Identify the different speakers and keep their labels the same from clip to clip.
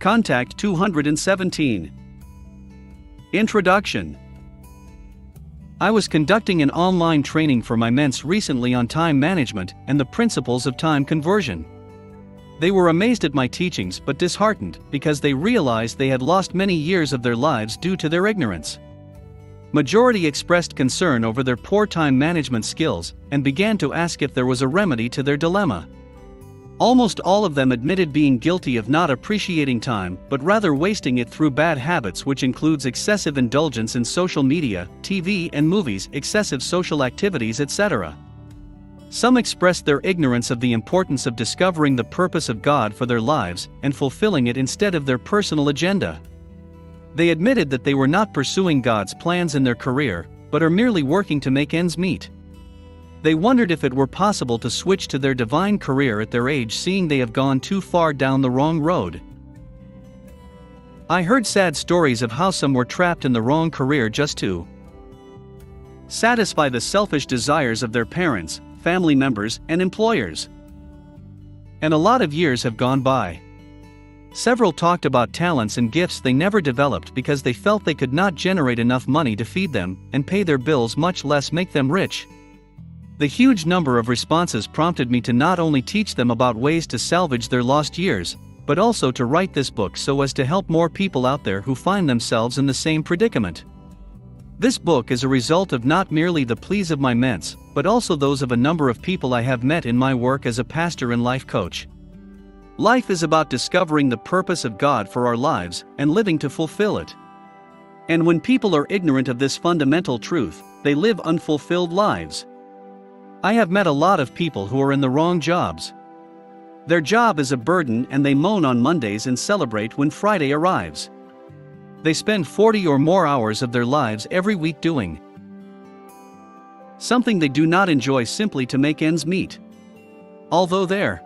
Speaker 1: Contact 217. Introduction. I was conducting an online training for my men's recently on time management and the principles of time conversion. They were amazed at my teachings but disheartened because they realized they had lost many years of their lives due to their ignorance. Majority expressed concern over their poor time management skills and began to ask if there was a remedy to their dilemma. Almost all of them admitted being guilty of not appreciating time but rather wasting it through bad habits, which includes excessive indulgence in social media, TV and movies, excessive social activities, etc. Some expressed their ignorance of the importance of discovering the purpose of God for their lives and fulfilling it instead of their personal agenda. They admitted that they were not pursuing God's plans in their career, but are merely working to make ends meet. They wondered if it were possible to switch to their divine career at their age, seeing they have gone too far down the wrong road. I heard sad stories of how some were trapped in the wrong career just to satisfy the selfish desires of their parents, family members, and employers. And a lot of years have gone by. Several talked about talents and gifts they never developed because they felt they could not generate enough money to feed them and pay their bills, much less make them rich. The huge number of responses prompted me to not only teach them about ways to salvage their lost years, but also to write this book so as to help more people out there who find themselves in the same predicament. This book is a result of not merely the pleas of my ments, but also those of a number of people I have met in my work as a pastor and life coach. Life is about discovering the purpose of God for our lives and living to fulfill it. And when people are ignorant of this fundamental truth, they live unfulfilled lives. I have met a lot of people who are in the wrong jobs. Their job is a burden and they moan on Mondays and celebrate when Friday arrives. They spend 40 or more hours of their lives every week doing something they do not enjoy simply to make ends meet. Although their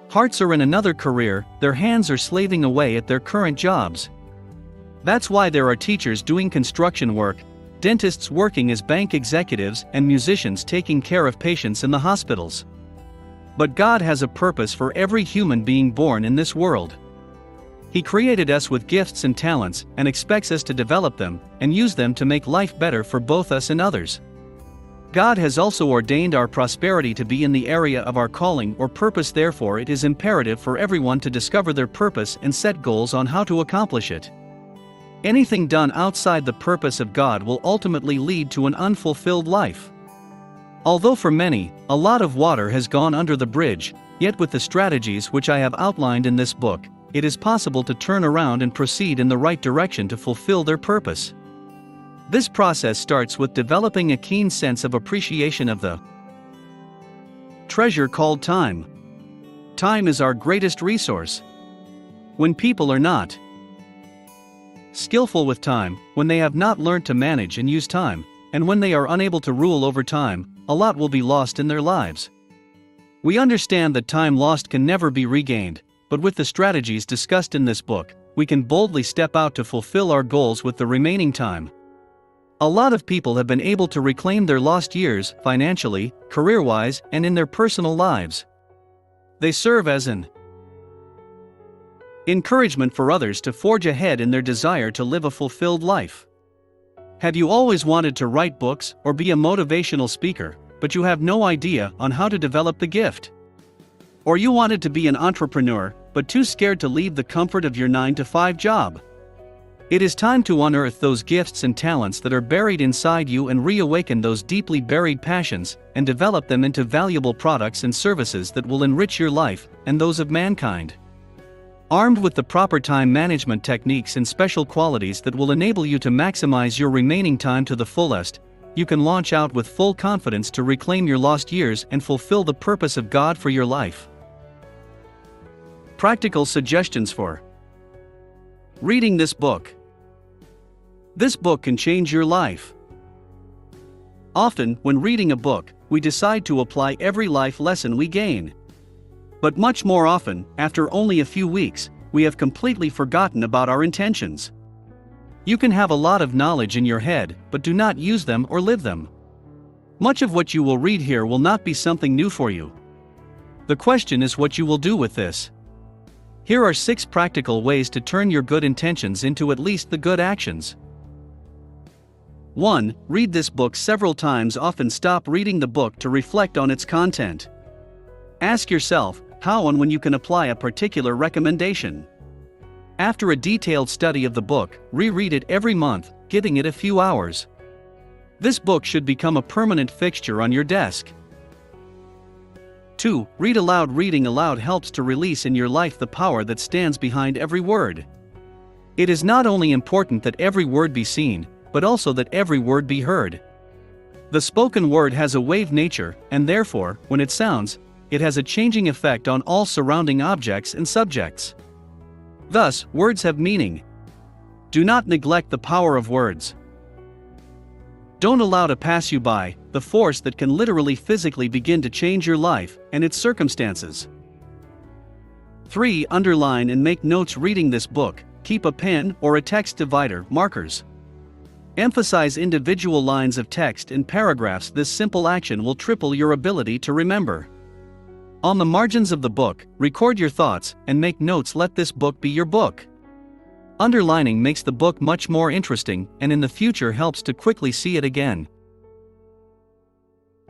Speaker 1: hearts are in another career, their hands are slaving away at their current jobs. That's why there are teachers doing construction work, dentists working as bank executives, and musicians taking care of patients in the hospitals. But God has a purpose for every human being born in this world. He created us with gifts and talents and expects us to develop them and use them to make life better for both us and others. God has also ordained our prosperity to be in the area of our calling or purpose. Therefore, it is imperative for everyone to discover their purpose and set goals on how to accomplish it. Anything done outside the purpose of God will ultimately lead to an unfulfilled life. Although for many, a lot of water has gone under the bridge, yet with the strategies which I have outlined in this book, it is possible to turn around and proceed in the right direction to fulfill their purpose. This process starts with developing a keen sense of appreciation of the treasure called time. Time is our greatest resource. When people are not skillful with time, when they have not learned to manage and use time, and when they are unable to rule over time, a lot will be lost in their lives. We understand that time lost can never be regained, but with the strategies discussed in this book, we can boldly step out to fulfill our goals with the remaining time. A lot of people have been able to reclaim their lost years, financially, career-wise, and in their personal lives. They serve as an encouragement for others to forge ahead in their desire to live a fulfilled life. Have you always wanted to write books or be a motivational speaker, but you have no idea on how to develop the gift? Or you wanted to be an entrepreneur, but too scared to leave the comfort of your 9-to-5 job? It is time to unearth those gifts and talents that are buried inside you and reawaken those deeply buried passions and develop them into valuable products and services that will enrich your life and those of mankind. Armed with the proper time management techniques and special qualities that will enable you to maximize your remaining time to the fullest, you can launch out with full confidence to reclaim your lost years and fulfill the purpose of God for your life. Practical suggestions for reading this book. This book can change your life. Often, when reading a book, we decide to apply every life lesson we gain. But much more often, after only a few weeks, we have completely forgotten about our intentions. You can have a lot of knowledge in your head, but do not use them or live them. Much of what you will read here will not be something new for you. The question is what you will do with this. Here are 6 practical ways to turn your good intentions into at least the good actions. 1. Read this book several times. Often stop reading the book to reflect on its content. Ask yourself, how and when you can apply a particular recommendation. After a detailed study of the book, reread it every month, giving it a few hours. This book should become a permanent fixture on your desk. 2. Read aloud. Reading aloud helps to release in your life the power that stands behind every word. It is not only important that every word be seen, but also that every word be heard. The spoken word has a wave nature, and therefore, when it sounds, it has a changing effect on all surrounding objects and subjects. Thus, words have meaning. Do not neglect the power of words. Don't allow to pass you by the force that can literally physically begin to change your life and its circumstances. 3. Underline and make notes. Reading this book, keep a pen or a text divider, markers. Emphasize individual lines of text and paragraphs. This simple action will triple your ability to remember. On the margins of the book, record your thoughts and make notes. Let this book be your book. Underlining makes the book much more interesting and in the future helps to quickly see it again.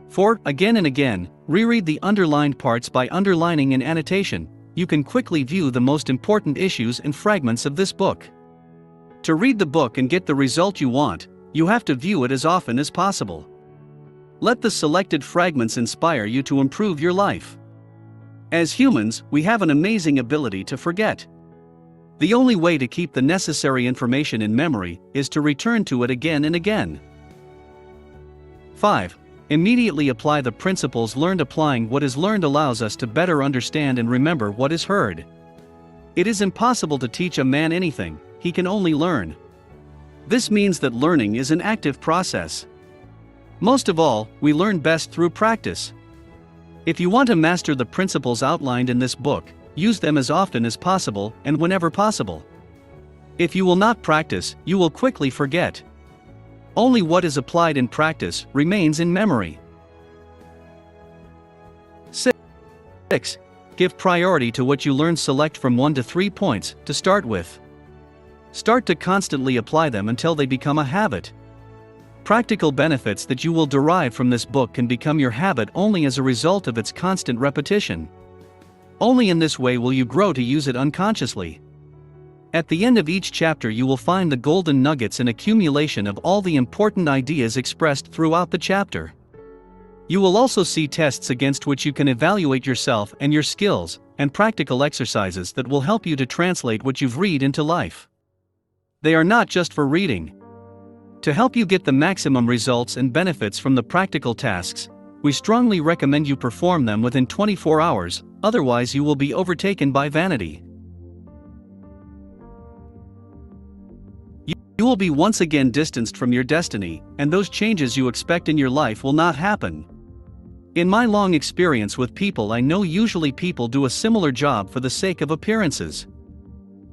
Speaker 1: 4. Again and again, reread the underlined parts. By underlining an annotation, you can quickly view the most important issues and fragments of this book. To read the book and get the result you want, you have to view it as often as possible. Let the selected fragments inspire you to improve your life. As humans, we have an amazing ability to forget. The only way to keep the necessary information in memory is to return to it again and again. 5. Immediately apply the principles learned. Applying what is learned allows us to better understand and remember what is heard. It is impossible to teach a man anything, he can only learn. This means that learning is an active process. Most of all, we learn best through practice. If you want to master the principles outlined in this book, use them as often as possible and whenever possible. If you will not practice, you will quickly forget. Only what is applied in practice remains in memory. 6. Give priority to what you learn. Select from 1 to 3 points to start with. Start to constantly apply them until they become a habit. Practical benefits that you will derive from this book can become your habit only as a result of its constant repetition. Only in this way will you grow to use it unconsciously. At the end of each chapter you will find the golden nuggets, an accumulation of all the important ideas expressed throughout the chapter. You will also see tests against which you can evaluate yourself and your skills, and practical exercises that will help you to translate what you've read into life. They are not just for reading. To help you get the maximum results and benefits from the practical tasks, we strongly recommend you perform them within 24 hours, otherwise you will be overtaken by vanity. You will be once again distanced from your destiny, and those changes you expect in your life will not happen. In my long experience with people, I know usually people do a similar job for the sake of appearances.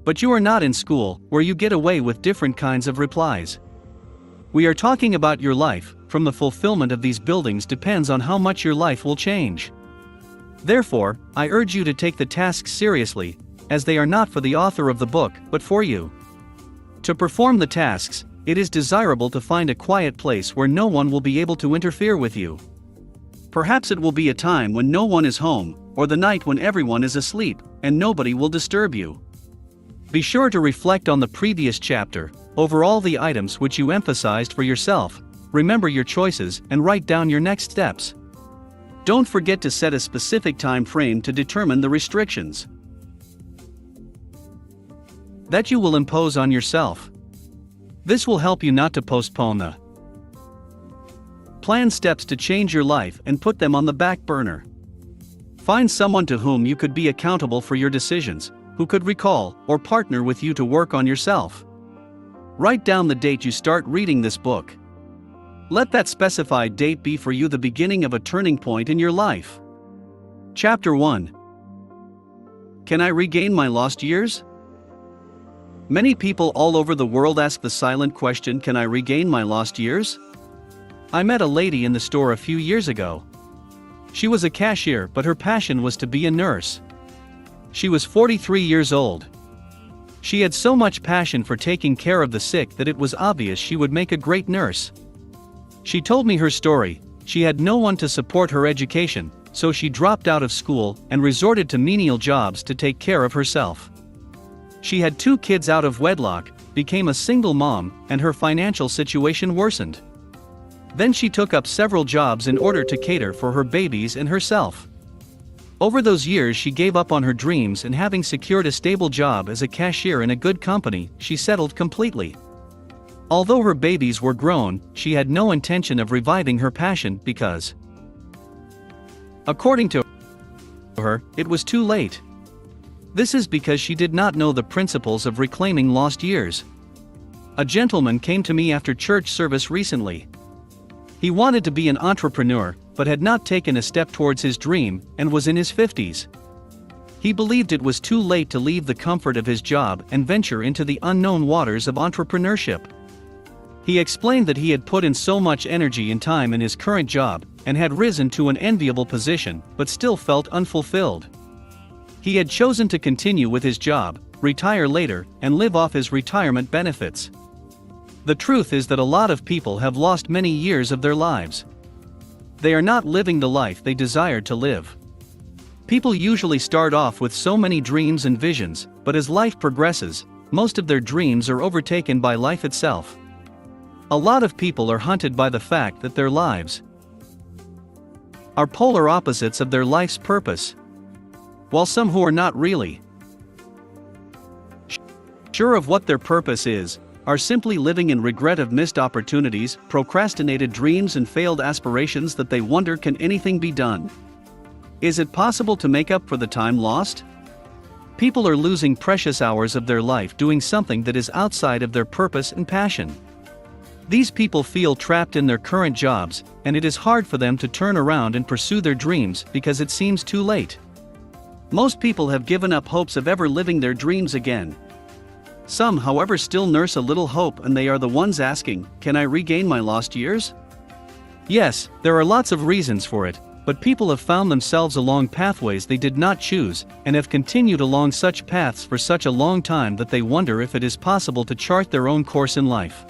Speaker 1: But you are not in school, where you get away with different kinds of replies. We are talking about your life. From the fulfillment of these buildings depends on how much your life will change. Therefore, I urge you to take the tasks seriously, as they are not for the author of the book, but for you. To perform the tasks, it is desirable to find a quiet place where no one will be able to interfere with you. Perhaps it will be a time when no one is home, or the night when everyone is asleep, and nobody will disturb you. Be sure to reflect on the previous chapter, over all the items which you emphasized for yourself, remember your choices and write down your next steps. Don't forget to set a specific time frame to determine the restrictions that you will impose on yourself. This will help you not to postpone the planned steps to change your life and put them on the back burner. Find someone to whom you could be accountable for your decisions, who could recall or partner with you to work on yourself. Write down the date you start reading this book. Let that specified date be for you the beginning of a turning point in your life. Chapter 1. Can I regain my lost years? Many people all over the world ask the silent question, can I regain my lost years? I met a lady in the store a few years ago. She was a cashier, but her passion was to be a nurse. She was 43 years old. She had so much passion for taking care of the sick that it was obvious she would make a great nurse. She told me her story. She had no one to support her education, so she dropped out of school and resorted to menial jobs to take care of herself. She had 2 kids out of wedlock, became a single mom, and her financial situation worsened. Then she took up several jobs in order to cater for her babies and herself. Over those years she gave up on her dreams, and having secured a stable job as a cashier in a good company, she settled completely. Although her babies were grown, she had no intention of reviving her passion because, according to her, it was too late. This is because she did not know the principles of reclaiming lost years. A gentleman came to me after church service recently. He wanted to be an entrepreneur, but had not taken a step towards his dream, and was in his 50s. He believed it was too late to leave the comfort of his job and venture into the unknown waters of entrepreneurship. He explained that he had put in so much energy and time in his current job, and had risen to an enviable position, but still felt unfulfilled. He had chosen to continue with his job, retire later, and live off his retirement benefits. The truth is that a lot of people have lost many years of their lives. They are not living the life they desired to live. People usually start off with so many dreams and visions, but as life progresses, most of their dreams are overtaken by life itself. A lot of people are hunted by the fact that their lives are polar opposites of their life's purpose, while some who are not really sure of what their purpose is, are simply living in regret of missed opportunities, procrastinated dreams, and failed aspirations that they wonder, can anything be done? Is it possible to make up for the time lost? People are losing precious hours of their life doing something that is outside of their purpose and passion. These people feel trapped in their current jobs, and it is hard for them to turn around and pursue their dreams because it seems too late. Most people have given up hopes of ever living their dreams again. Some, however, still nurse a little hope, and they are the ones asking, "Can I regain my lost years?" Yes, there are lots of reasons for it, but people have found themselves along pathways they did not choose, and have continued along such paths for such a long time that they wonder if it is possible to chart their own course in life.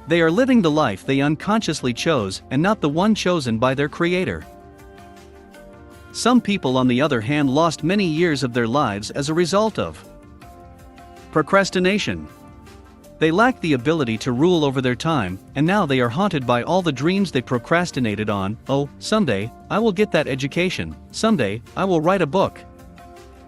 Speaker 1: They are living the life they unconsciously chose, and not the one chosen by their Creator. Some people, on the other hand, lost many years of their lives as a result of procrastination. They lack the ability to rule over their time, and now they are haunted by all the dreams they procrastinated on. "Oh, someday, I will get that education. Someday, I will write a book."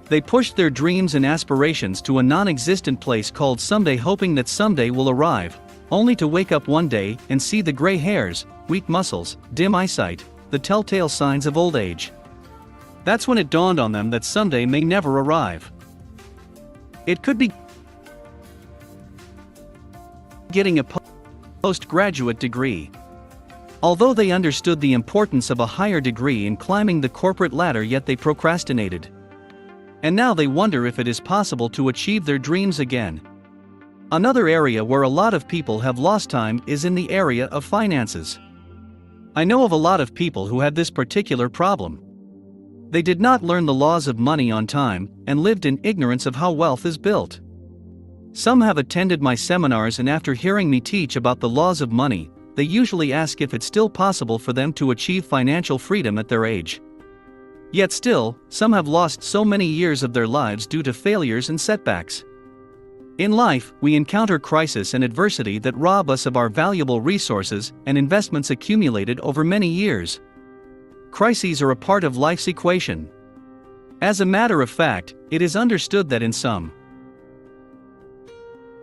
Speaker 1: They pushed their dreams and aspirations to a non-existent place called someday, hoping that someday will arrive, only to wake up one day and see the gray hairs, weak muscles, dim eyesight, the telltale signs of old age. That's when it dawned on them that someday may never arrive. It could be getting a postgraduate degree. Although they understood the importance of a higher degree in climbing the corporate ladder, yet they procrastinated. And now they wonder if it is possible to achieve their dreams again. Another area where a lot of people have lost time is in the area of finances. I know of a lot of people who had this particular problem. They did not learn the laws of money on time, and lived in ignorance of how wealth is built. Some have attended my seminars, and after hearing me teach about the laws of money, they usually ask if it's still possible for them to achieve financial freedom at their age. Yet still, some have lost so many years of their lives due to failures and setbacks. In life, we encounter crisis and adversity that rob us of our valuable resources and investments accumulated over many years. Crises are a part of life's equation. As a matter of fact, it is understood that in some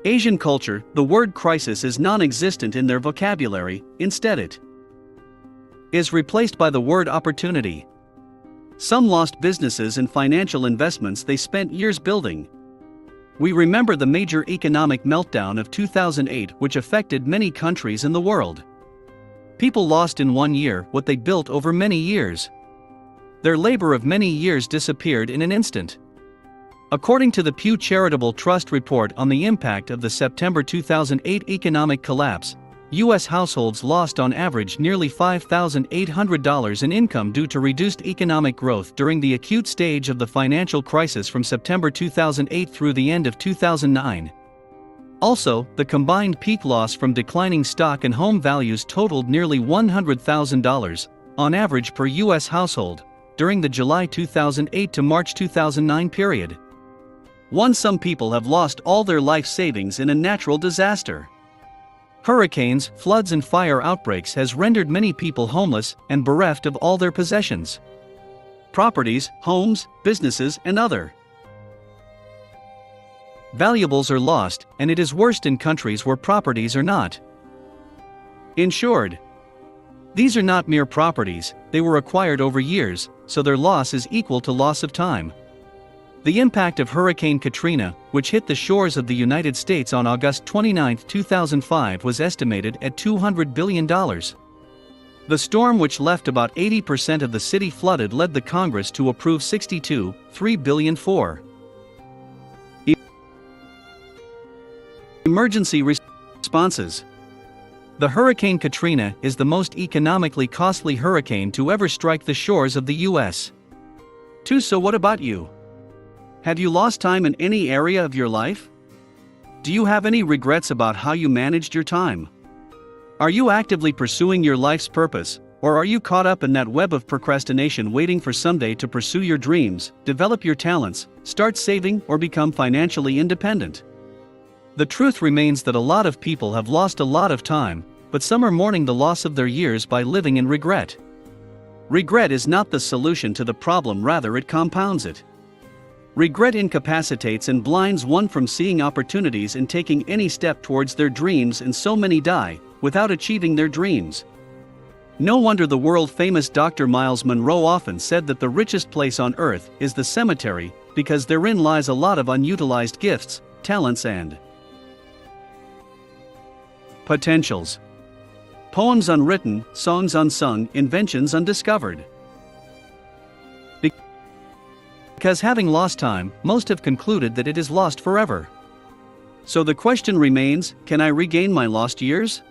Speaker 1: Asian culture, the word crisis is non-existent in their vocabulary. Instead, it is replaced by the word opportunity. Some lost businesses and financial investments they spent years building. We remember the major economic meltdown of 2008, which affected many countries in the world. People lost in 1 year what they built over many years. Their labor of many years disappeared in an instant. According to the Pew Charitable Trust report on the impact of the September 2008 economic collapse, U.S. households lost on average nearly $5,800 in income due to reduced economic growth during the acute stage of the financial crisis from September 2008 through the end of 2009. Also, the combined peak loss from declining stock and home values totaled nearly $100,000, on average per U.S. household, during the July 2008 to March 2009 period. Some people have lost all their life savings in a natural disaster. Hurricanes, floods and fire outbreaks has rendered many people homeless and bereft of all their possessions. Properties, homes, businesses and other valuables are lost, and it is worst in countries where properties are not insured. These are not mere properties, they were acquired over years, so their loss is equal to loss of time. The impact of Hurricane Katrina, which hit the shores of the United States on August 29, 2005, was estimated at $200 billion. The storm, which left about 80% of the city flooded, led the Congress to approve $62.3 billion for emergency responses. The Hurricane Katrina is the most economically costly hurricane to ever strike the shores of the U.S. So what about you? Have you lost time in any area of your life? Do you have any regrets about how you managed your time? Are you actively pursuing your life's purpose, or are you caught up in that web of procrastination waiting for someday to pursue your dreams, develop your talents, start saving, or become financially independent? The truth remains that a lot of people have lost a lot of time, but some are mourning the loss of their years by living in regret. Regret is not the solution to the problem, rather it compounds it. Regret incapacitates and blinds one from seeing opportunities and taking any step towards their dreams, and so many die without achieving their dreams. No wonder the world-famous Dr. Miles Monroe often said that the richest place on earth is the cemetery, because therein lies a lot of unutilized gifts, talents and potentials. Poems unwritten, songs unsung, inventions undiscovered. Because having lost time, most have concluded that it is lost forever. So the question remains, can I regain my lost years?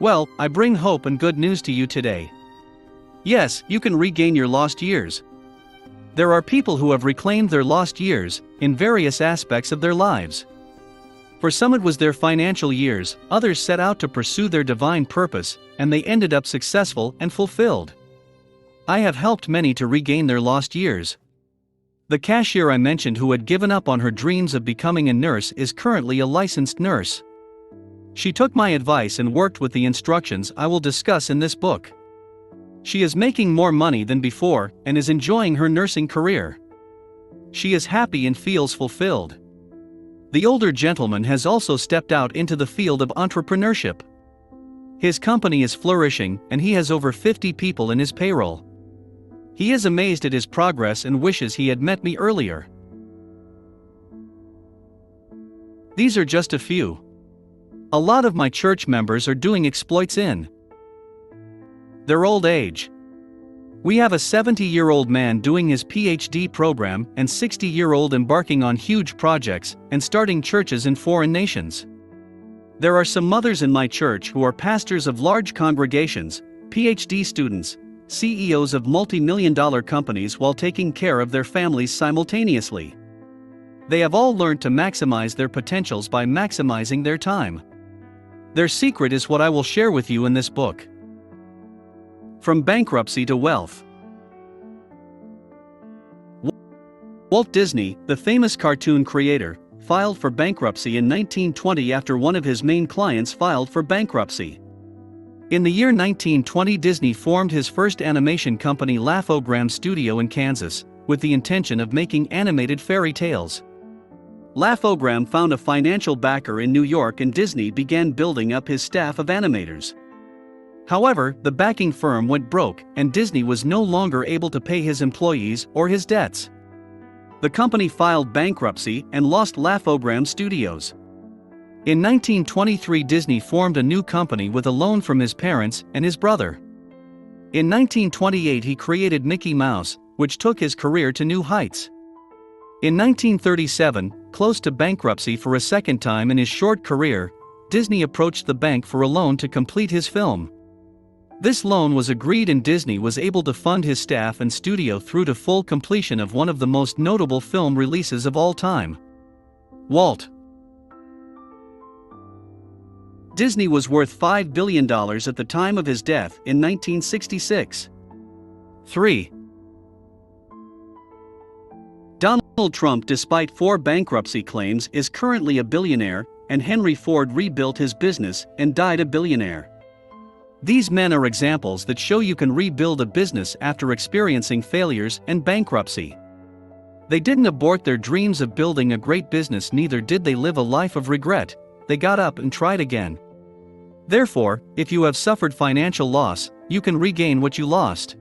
Speaker 1: Well, I bring hope and good news to you today. Yes, you can regain your lost years. There are people who have reclaimed their lost years, in various aspects of their lives. For some it was their financial years, others set out to pursue their divine purpose, and they ended up successful and fulfilled. I have helped many to regain their lost years. The cashier I mentioned who had given up on her dreams of becoming a nurse is currently a licensed nurse. She took my advice and worked with the instructions I will discuss in this book. She is making more money than before and is enjoying her nursing career. She is happy and feels fulfilled. The older gentleman has also stepped out into the field of entrepreneurship. His company is flourishing and he has over 50 people in his payroll. He is amazed at his progress and wishes he had met me earlier. These are just a few. A lot of my church members are doing exploits in their old age. We have a 70-year-old man doing his PhD program and 60-year-old embarking on huge projects and starting churches in foreign nations. There are some mothers in my church who are pastors of large congregations, PhD students, CEOs of multi-million-dollar companies while taking care of their families simultaneously. They have all learned to maximize their potentials by maximizing their time. Their secret is what I will share with you in this book. From bankruptcy to wealth. Walt Disney, the famous cartoon creator, filed for bankruptcy in 1920 after one of his main clients filed for bankruptcy. In the year 1920, Disney formed his first animation company, Laugh-O-Gram Studio in Kansas, with the intention of making animated fairy tales. Laugh-O-Gram found a financial backer in New York and Disney began building up his staff of animators. However, the backing firm went broke and Disney was no longer able to pay his employees or his debts. The company filed bankruptcy and lost Laugh-O-Gram Studios. In 1923, Disney formed a new company with a loan from his parents and his brother. In 1928, he created Mickey Mouse, which took his career to new heights. In 1937, close to bankruptcy for a second time in his short career, Disney approached the bank for a loan to complete his film. This loan was agreed and Disney was able to fund his staff and studio through to full completion of one of the most notable film releases of all time. Walt Disney was worth $5 billion at the time of his death in 1966. 3. Donald Trump, despite 4 bankruptcy claims, is currently a billionaire, and Henry Ford rebuilt his business and died a billionaire. These men are examples that show you can rebuild a business after experiencing failures and bankruptcy. They didn't abort their dreams of building a great business, neither did they live a life of regret. They got up and tried again. Therefore, if you have suffered financial loss, you can regain what you lost.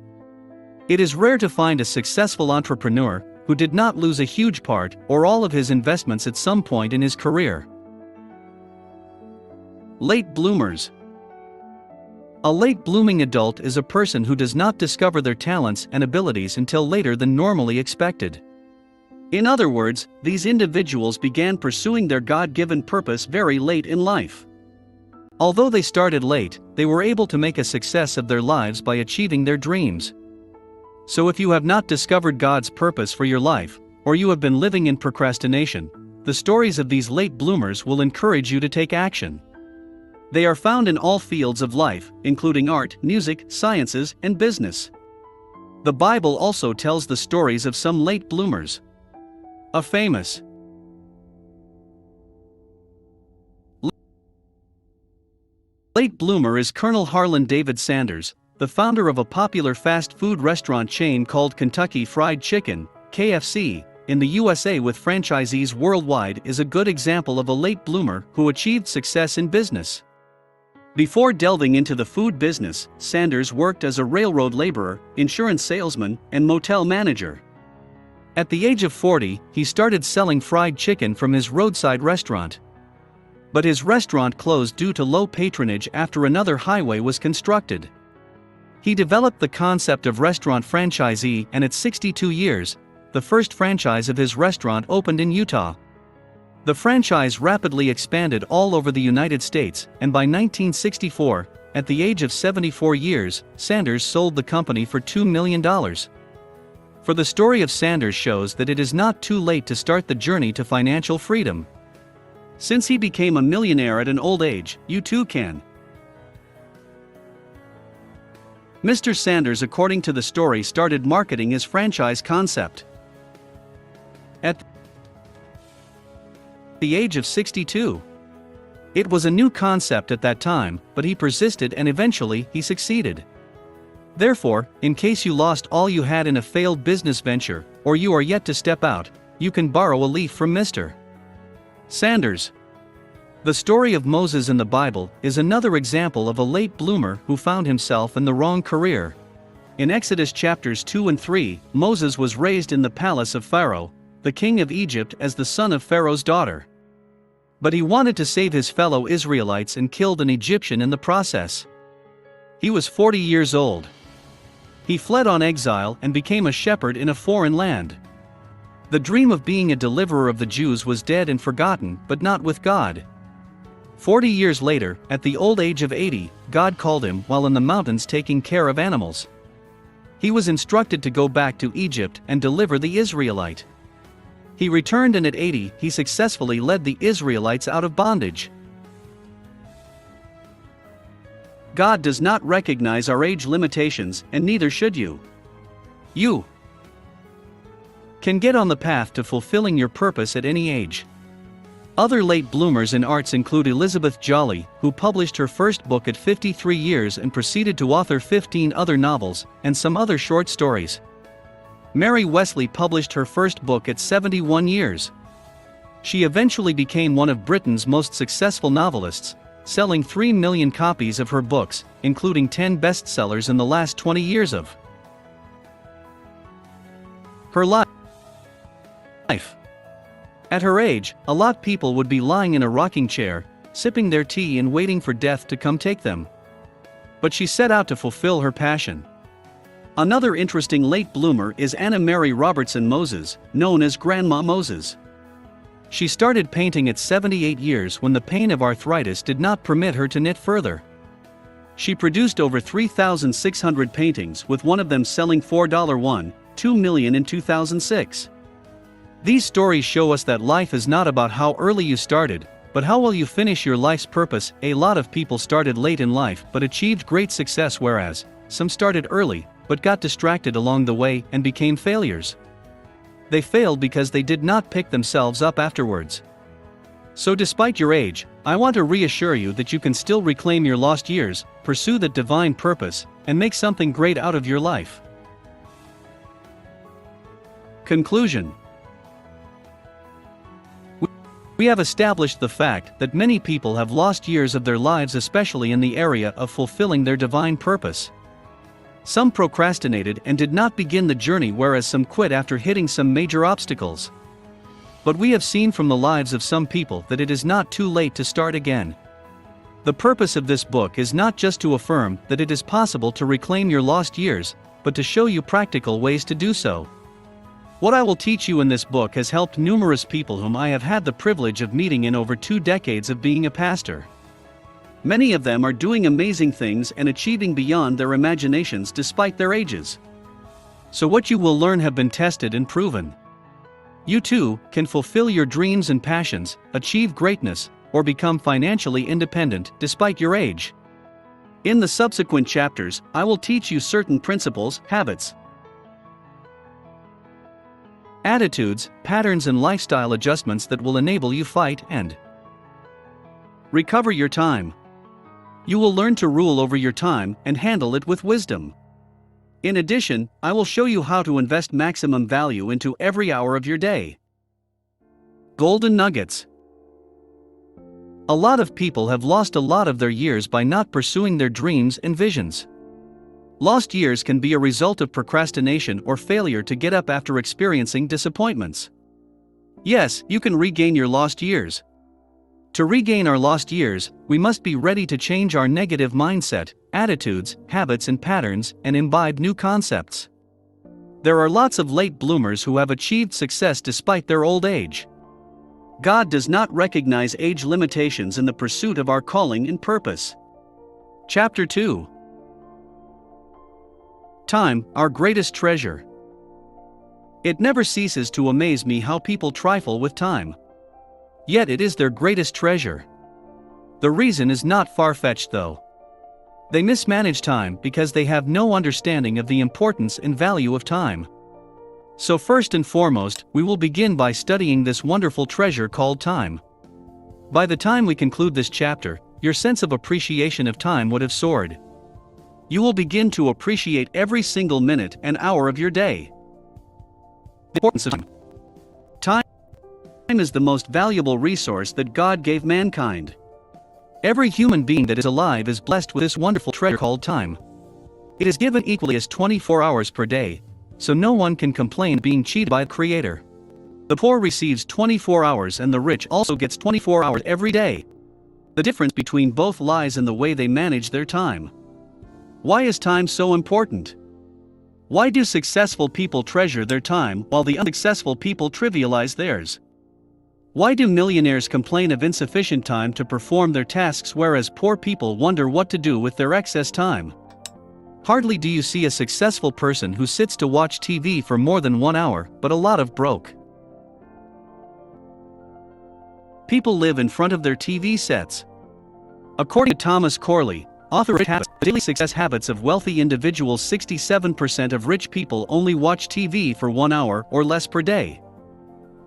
Speaker 1: It is rare to find a successful entrepreneur who did not lose a huge part or all of his investments at some point in his career. Late bloomers. A late blooming adult is a person who does not discover their talents and abilities until later than normally expected. In other words, these individuals began pursuing their God-given purpose very late in life. Although they started late, they were able to make a success of their lives by achieving their dreams. So if you have not discovered God's purpose for your life, or you have been living in procrastination, the stories of these late bloomers will encourage you to take action. They are found in all fields of life, including art, music, sciences, and business. The Bible also tells the stories of some late bloomers. A famous late bloomer is Colonel Harlan David Sanders, the founder of a popular fast food restaurant chain called Kentucky Fried Chicken, KFC, in the USA with franchisees worldwide. Is a good example of a late bloomer who achieved success in business. Before delving into the food business, Sanders worked as a railroad laborer, insurance salesman, and motel manager. At the age of 40, he started selling fried chicken from his roadside restaurant. But his restaurant closed due to low patronage after another highway was constructed. He developed the concept of restaurant franchisee, and at 62 years, the first franchise of his restaurant opened in Utah. The franchise rapidly expanded all over the United States, and by 1964, at the age of 74 years, Sanders sold the company for $2 million. For the story of Sanders shows that it is not too late to start the journey to financial freedom. Since he became a millionaire at an old age, you too can. Mr. Sanders, according to the story, started marketing his franchise concept at the age of 62. It was a new concept at that time, but he persisted and eventually he succeeded. Therefore, in case you lost all you had in a failed business venture, or you are yet to step out, you can borrow a leaf from Mr. Sanders. The story of Moses in the Bible is another example of a late bloomer who found himself in the wrong career. In Exodus chapters 2 and 3, Moses was raised in the palace of Pharaoh, the king of Egypt, as the son of Pharaoh's daughter. But he wanted to save his fellow Israelites and killed an Egyptian in the process. He was 40 years old. He fled on exile and became a shepherd in a foreign land. The dream of being a deliverer of the Jews was dead and forgotten, but not with God. 40 years later, at the old age of 80, God called him while in the mountains taking care of animals. He was instructed to go back to Egypt and deliver the Israelite. He returned, and at 80, he successfully led the Israelites out of bondage. God does not recognize our age limitations, and neither should you. You can get on the path to fulfilling your purpose at any age. Other late bloomers in arts include Elizabeth Jolley, who published her first book at 53 years and proceeded to author 15 other novels and some other short stories. Mary Wesley published her first book at 71 years. She eventually became one of Britain's most successful novelists, selling 3 million copies of her books, including 10 bestsellers in the last 20 years of her life. At her age, a lot of people would be lying in a rocking chair, sipping their tea and waiting for death to come take them. But she set out to fulfill her passion. Another interesting late bloomer is Anna Mary Robertson Moses, known as Grandma Moses. She started painting at 78 years when the pain of arthritis did not permit her to knit further. She produced over 3,600 paintings, with one of them selling $4.2 million in 2006. These stories show us that life is not about how early you started, but how well you finish your life's purpose. A lot of people started late in life but achieved great success, whereas some started early but got distracted along the way and became failures. They failed because they did not pick themselves up afterwards. So despite your age, I want to reassure you that you can still reclaim your lost years, pursue that divine purpose, and make something great out of your life. Conclusion. We have established the fact that many people have lost years of their lives, especially in the area of fulfilling their divine purpose. Some procrastinated and did not begin the journey, whereas some quit after hitting some major obstacles. But we have seen from the lives of some people that it is not too late to start again. The purpose of this book is not just to affirm that it is possible to reclaim your lost years, but to show you practical ways to do so. What I will teach you in this book has helped numerous people whom I have had the privilege of meeting in over 2 decades of being a pastor. Many of them are doing amazing things and achieving beyond their imaginations despite their ages. So what you will learn have been tested and proven. You too can fulfill your dreams and passions, achieve greatness, or become financially independent despite your age. In the subsequent chapters, I will teach you certain principles, habits, attitudes, patterns, and lifestyle adjustments that will enable you fight and recover your time. You will learn to rule over your time and handle it with wisdom. In addition, I will show you how to invest maximum value into every hour of your day. Golden nuggets. A lot of people have lost a lot of their years by not pursuing their dreams and visions. Lost years can be a result of procrastination or failure to get up after experiencing disappointments. Yes, you can regain your lost years. To regain our lost years, we must be ready to change our negative mindset, attitudes, habits, and patterns, and imbibe new concepts. There are lots of late bloomers who have achieved success despite their old age. God does not recognize age limitations in the pursuit of our calling and purpose. Chapter 2. Time, our greatest treasure. It never ceases to amaze me how people trifle with time. Yet it is their greatest treasure. The reason is not far-fetched though. They mismanage time because they have no understanding of the importance and value of time. So first and foremost, we will begin by studying this wonderful treasure called time. By the time we conclude this chapter, your sense of appreciation of time would have soared. You will begin to appreciate every single minute and hour of your day. The importance of time. Time is the most valuable resource that God gave mankind. Every human being that is alive is blessed with this wonderful treasure called time. It is given equally as 24 hours per day, so no one can complain being cheated by the Creator. The poor receives 24 hours and the rich also gets 24 hours every day. The difference between both lies in the way they manage their time. Why is time so important? Why do successful people treasure their time while the unsuccessful people trivialize theirs? Why do millionaires complain of insufficient time to perform their tasks whereas poor people wonder what to do with their excess time? Hardly do you see a successful person who sits to watch TV for more than 1 hour, but a lot of broke people live in front of their TV sets. According to Thomas Corley, author of The Daily Success Habits of Wealthy Individuals, 67% of rich people only watch TV for 1 hour or less per day.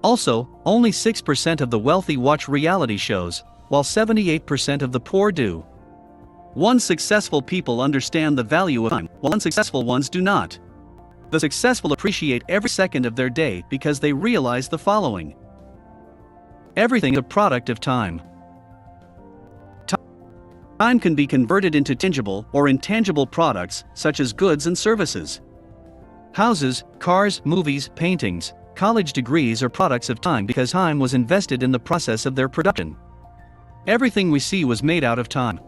Speaker 1: Also, only 6% of the wealthy watch reality shows, while 78% of the poor do. Successful people understand the value of time, while unsuccessful ones do not. The successful appreciate every second of their day because they realize the following. Everything is a product of time. Time can be converted into tangible or intangible products, such as goods and services. Houses, cars, movies, paintings, college degrees are products of time because time was invested in the process of their production. Everything we see was made out of time.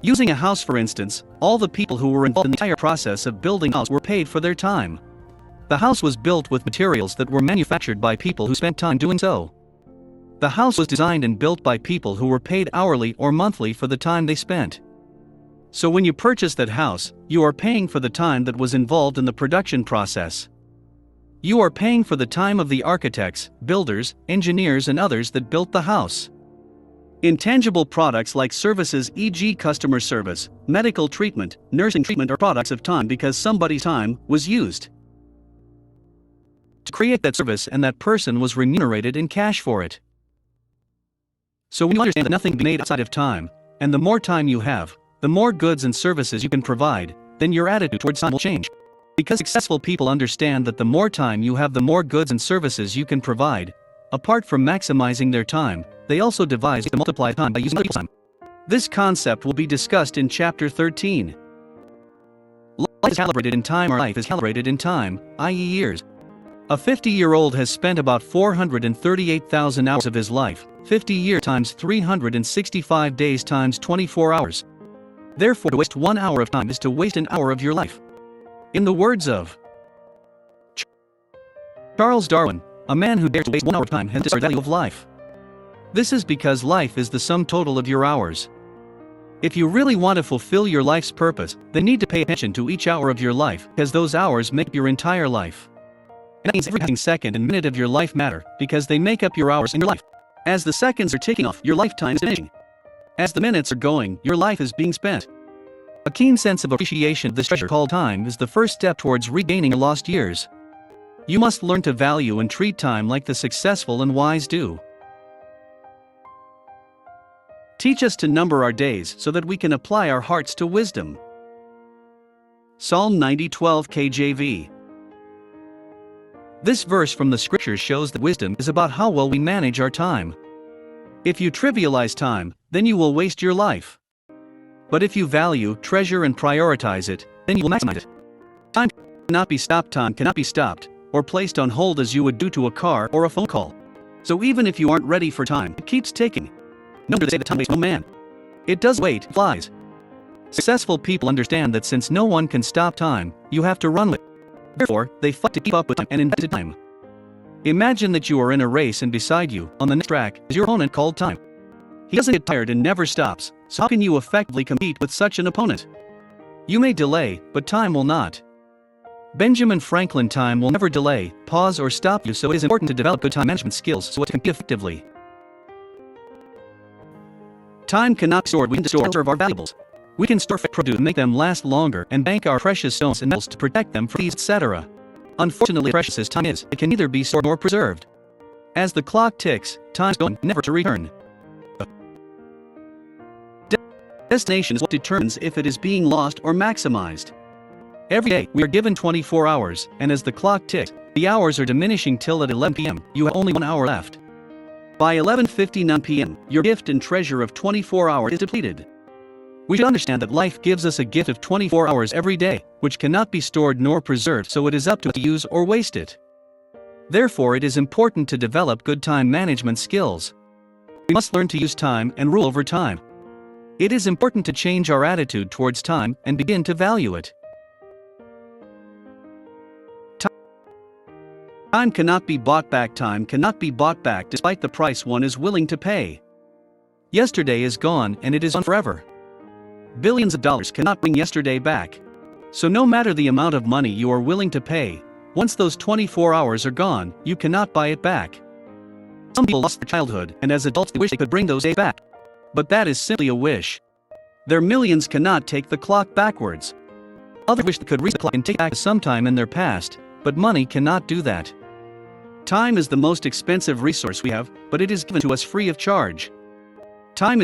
Speaker 1: Using a house for instance, all the people who were involved in the entire process of building a house were paid for their time. The house was built with materials that were manufactured by people who spent time doing so. The house was designed and built by people who were paid hourly or monthly for the time they spent. So when you purchase that house, you are paying for the time that was involved in the production process. You are paying for the time of the architects, builders, engineers and others that built the house. Intangible products like services, e.g. customer service, medical treatment, nursing treatment are products of time because somebody's time was used to create that service and that person was remunerated in cash for it. So when you understand that nothing can be made outside of time, and the more time you have, the more goods and services you can provide, then your attitude towards time will change. Because successful people understand that the more time you have, the more goods and services you can provide. Apart from maximizing their time, they also devise to multiply time by using other people's time. This concept will be discussed in Chapter 13. Life is calibrated in time, or life is calibrated in time, i.e. years. A 50-year-old has spent about 438,000 hours of his life, 50 years times 365 days times 24 hours. Therefore, to waste 1 hour of time is to waste an hour of your life. In the words of Charles Darwin, a man who dares to waste 1 hour of time has discarded the value of life. This is because life is the sum total of your hours. If you really want to fulfill your life's purpose, then you need to pay attention to each hour of your life, because those hours make up your entire life. And that means every second and minute of your life matter, because they make up your hours in your life. As the seconds are ticking off, your lifetime is diminishing. As the minutes are going, your life is being spent. A keen sense of appreciation of this treasure called time is the first step towards regaining your lost years. You must learn to value and treat time like the successful and wise do. Teach us to number our days so that we can apply our hearts to wisdom. Psalm 90:12 KJV. This verse from the scriptures shows that wisdom is about how well we manage our time. If you trivialize time, then you will waste your life. But if you value, treasure and prioritize it, then you will maximize it. Time cannot be stopped. Time cannot be stopped or placed on hold as you would do to a car or a phone call. So even if you aren't ready for time, it keeps ticking. No wonder they say that time wastes no man. It does wait, it flies. Successful people understand that since no one can stop time, you have to run with it. Therefore, they fight to keep up with time and invest time. Imagine that you are in a race and beside you, on the next track, is your opponent called time. He doesn't get tired and never stops, so how can you effectively compete with such an opponent? You may delay, but time will not. Benjamin Franklin: time will never delay, pause or stop you, so it is important to develop good time management skills so as to compete effectively. Time cannot be stored. We can store our valuables. We can store produce and make them last longer and bank our precious stones and metals to protect them from thieves, etc. Unfortunately, precious as time is, it can neither be stored nor preserved. As the clock ticks, time is going, never to return. Destination is what determines if it is being lost or maximized. Every day, we are given 24 hours, and as the clock ticks, the hours are diminishing till at 11 p.m., you have only 1 hour left. By 11:59 p.m., your gift and treasure of 24 hours is depleted. We should understand that life gives us a gift of 24 hours every day, which cannot be stored nor preserved, so it is up to us to use or waste it. Therefore, it is important to develop good time management skills. We must learn to use time and rule over time. It is important to change our attitude towards time and begin to value it. Time cannot be bought back. Time cannot be bought back despite the price one is willing to pay. Yesterday is gone and it is gone forever. Billions of dollars cannot bring yesterday back. So no matter the amount of money you are willing to pay, once those 24 hours are gone, you cannot buy it back. Some people lost their childhood, and as adults they wish they could bring those days back. But that is simply a wish. Their millions cannot take the clock backwards. Others wish they could reset the clock and take it back to some time in their past, but money cannot do that. Time is the most expensive resource we have, but it is given to us free of charge. Time